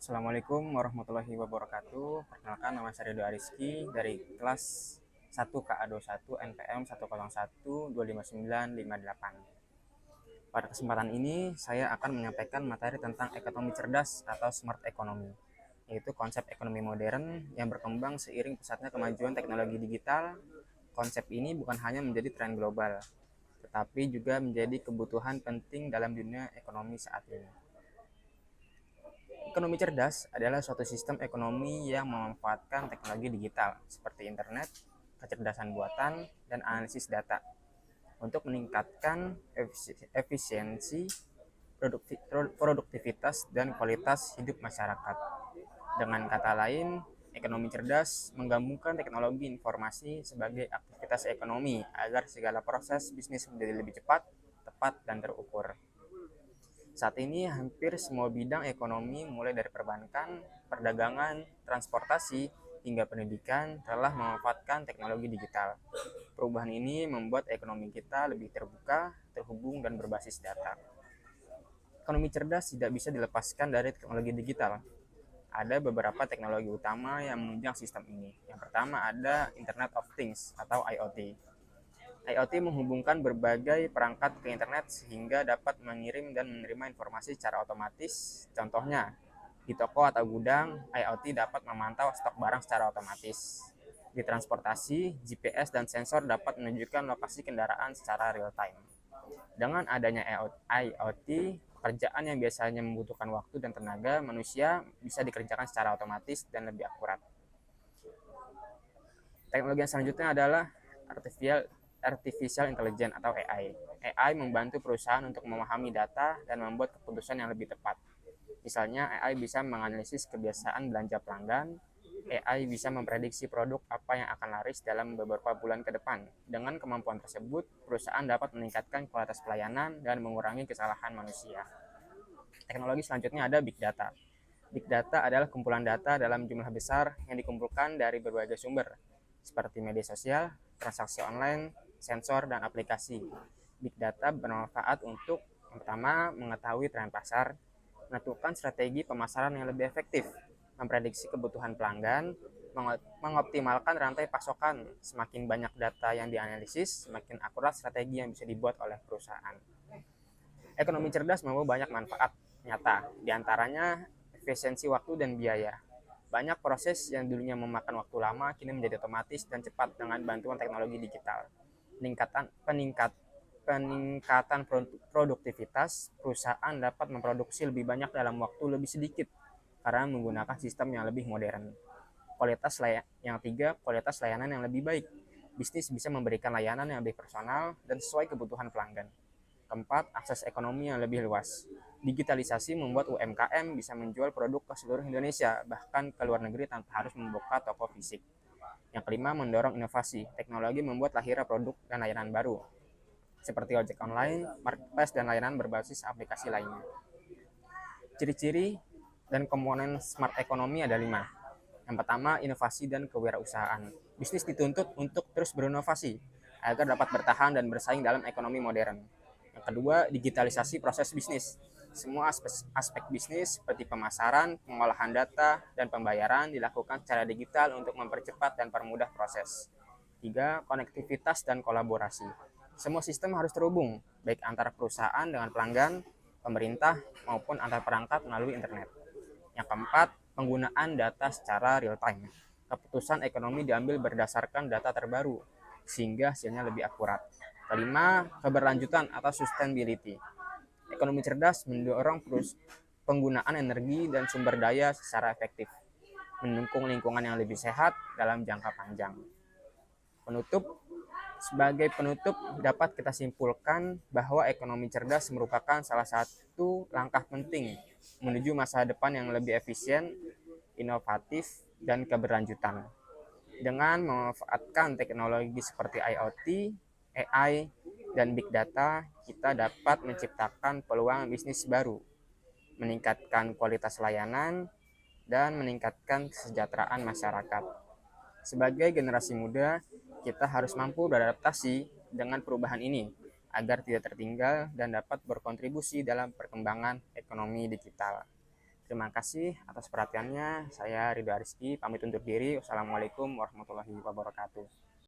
Assalamualaikum warahmatullahi wabarakatuh. Perkenalkan, nama saya Ridho Ariski dari kelas 1 KA21 NPM 101259558. Pada kesempatan ini saya akan menyampaikan materi tentang ekonomi cerdas atau smart economy, yaitu konsep ekonomi modern yang berkembang seiring pesatnya kemajuan teknologi digital. Konsep ini bukan hanya menjadi tren global, tetapi juga menjadi kebutuhan penting dalam dunia ekonomi saat ini. Ekonomi cerdas adalah suatu sistem ekonomi yang memanfaatkan teknologi digital seperti internet, kecerdasan buatan, dan analisis data untuk meningkatkan efisiensi, produktivitas, dan kualitas hidup masyarakat. Dengan kata lain, ekonomi cerdas menggabungkan teknologi informasi sebagai aktivitas ekonomi agar segala proses bisnis menjadi lebih cepat, tepat, dan terukur. Saat ini hampir semua bidang ekonomi mulai dari perbankan, perdagangan, transportasi, hingga pendidikan telah memanfaatkan teknologi digital. Perubahan ini membuat ekonomi kita lebih terbuka, terhubung, dan berbasis data. Ekonomi cerdas tidak bisa dilepaskan dari teknologi digital. Ada beberapa teknologi utama yang menunjang sistem ini. Yang pertama ada Internet of Things atau IoT. IoT menghubungkan berbagai perangkat ke internet sehingga dapat mengirim dan menerima informasi secara otomatis. Contohnya, di toko atau gudang, IoT dapat memantau stok barang secara otomatis. Di transportasi, GPS dan sensor dapat menunjukkan lokasi kendaraan secara real time. Dengan adanya IoT, pekerjaan yang biasanya membutuhkan waktu dan tenaga manusia bisa dikerjakan secara otomatis dan lebih akurat. Teknologi yang selanjutnya adalah Artificial Intelligence atau AI. AI membantu perusahaan untuk memahami data dan membuat keputusan yang lebih tepat. Misalnya, AI bisa menganalisis kebiasaan belanja pelanggan. AI bisa memprediksi produk apa yang akan laris dalam beberapa bulan ke depan. Dengan kemampuan tersebut, perusahaan dapat meningkatkan kualitas pelayanan dan mengurangi kesalahan manusia. Teknologi selanjutnya ada Big Data. Big Data adalah kumpulan data dalam jumlah besar yang dikumpulkan dari berbagai sumber, seperti media sosial, transaksi online, sensor, dan aplikasi. Big Data bermanfaat untuk, yang pertama, mengetahui tren pasar, menentukan strategi pemasaran yang lebih efektif, memprediksi kebutuhan pelanggan, mengoptimalkan rantai pasokan. Semakin banyak data yang dianalisis, semakin akurat strategi yang bisa dibuat oleh perusahaan. Ekonomi cerdas membawa banyak manfaat nyata, diantaranya efisiensi waktu dan biaya. Banyak proses yang dulunya memakan waktu lama kini menjadi otomatis dan cepat dengan bantuan teknologi digital. Peningkatan produktivitas, perusahaan dapat memproduksi lebih banyak dalam waktu lebih sedikit karena menggunakan sistem yang lebih modern. Kualitas layanan yang lebih baik. Bisnis bisa memberikan layanan yang lebih personal dan sesuai kebutuhan pelanggan. Keempat, akses ekonomi yang lebih luas. Digitalisasi membuat UMKM bisa menjual produk ke seluruh Indonesia, bahkan ke luar negeri tanpa harus membuka toko fisik. Yang kelima, mendorong inovasi. Teknologi membuat lahirnya produk dan layanan baru, seperti ojek online, marketplace, dan layanan berbasis aplikasi lainnya. Ciri-ciri dan komponen smart economy ada 5. Yang pertama, inovasi dan kewirausahaan. Bisnis dituntut untuk terus berinovasi agar dapat bertahan dan bersaing dalam ekonomi modern. Yang kedua, digitalisasi proses bisnis. Semua aspek bisnis seperti pemasaran, pengolahan data, dan pembayaran dilakukan secara digital untuk mempercepat dan permudah proses. Tiga, konektivitas dan kolaborasi. Semua sistem harus terhubung, baik antara perusahaan dengan pelanggan, pemerintah, maupun antar perangkat melalui internet. Yang keempat, penggunaan data secara real time. Keputusan ekonomi diambil berdasarkan data terbaru, sehingga hasilnya lebih akurat. Kelima, keberlanjutan atau sustainability. Ekonomi cerdas mendorong penggunaan energi dan sumber daya secara efektif, mendukung lingkungan yang lebih sehat dalam jangka panjang. Sebagai penutup, dapat kita simpulkan bahwa ekonomi cerdas merupakan salah satu langkah penting menuju masa depan yang lebih efisien, inovatif, dan keberlanjutan. Dengan memanfaatkan teknologi seperti IoT, AI, dan Big Data, kita dapat menciptakan peluang bisnis baru, meningkatkan kualitas layanan, dan meningkatkan kesejahteraan masyarakat. Sebagai generasi muda, kita harus mampu beradaptasi dengan perubahan ini agar tidak tertinggal dan dapat berkontribusi dalam perkembangan ekonomi digital. Terima kasih atas perhatiannya. Saya Ridho Arizky, pamit undur diri. Wassalamualaikum warahmatullahi wabarakatuh.